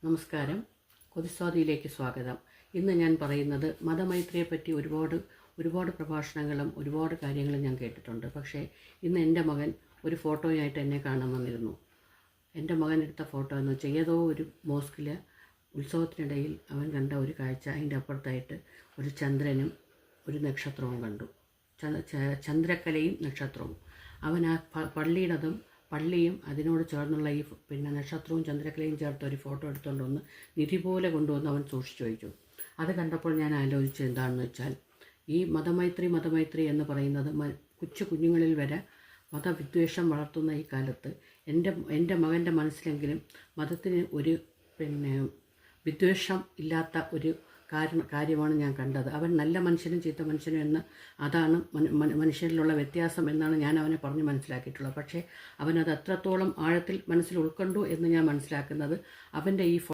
നമസ്കാരം. കൊതിസ്വാദിയിലേക്ക് സ്വാഗതം. ഇന്ന് ഞാൻ പറയുന്നത് മതമൈത്രിയെപ്പറ്റി ഒരുപാട് പ്രഭാഷണങ്ങളും ഒരുപാട് കാര്യങ്ങളും ഞാൻ കേട്ടിട്ടുണ്ട്. പക്ഷേ ഇന്ന് എൻ്റെ മകൻ ഒരു ഫോട്ടോയായിട്ട് എന്നെ കാണാൻ വന്നിരുന്നു. എൻ്റെ മകൻ എടുത്ത ഫോട്ടോ എന്ന് വെച്ചാൽ ഏതോ ഒരു മോസ്കിൽ ഉത്സവത്തിനിടയിൽ അവൻ കണ്ട ഒരു കാഴ്ച. അതിൻ്റെ അപ്പുറത്തായിട്ട് ഒരു ചന്ദ്രനും ഒരു നക്ഷത്രവും കണ്ടു. ചന്ദ്രക്കലയും നക്ഷത്രവും. അവൻ ആ പള്ളിയും അതിനോട് ചേർന്നുള്ള ഈ നക്ഷത്രവും ചന്ദ്രക്കലയും ചേർത്ത് ഒരു ഫോട്ടോ എടുത്തുകൊണ്ട് വന്ന് നിധി പോലെ കൊണ്ടുവന്ന് അവൻ സൂക്ഷിച്ചു വയ്ക്കും. അത് കണ്ടപ്പോൾ ഞാൻ ആലോചിച്ചത് എന്താണെന്ന് വെച്ചാൽ, ഈ മതമൈത്രി എന്ന് പറയുന്നത് കുഞ്ഞുങ്ങളിൽ വരെ മതവിദ്വേഷം വളർത്തുന്ന ഈ കാലത്ത് എൻ്റെ മകൻ്റെ മനസ്സിലെങ്കിലും മതത്തിന് ഒരു വിദ്വേഷം ഇല്ലാത്ത ഒരു കാര്യമാണ് ഞാൻ കണ്ടത്. അവൻ നല്ല മനുഷ്യനും ചീത്ത മനുഷ്യനും എന്ന് അതാണ് മനുഷ്യരിലുള്ള വ്യത്യാസം എന്നാണ് ഞാൻ അവനെ പറഞ്ഞ് മനസ്സിലാക്കിയിട്ടുള്ളത്. പക്ഷേ അവനത് അത്രത്തോളം ആഴത്തിൽ മനസ്സിൽ ഉൾക്കൊണ്ടു എന്ന് ഞാൻ മനസ്സിലാക്കുന്നത് അവൻ്റെ ഈ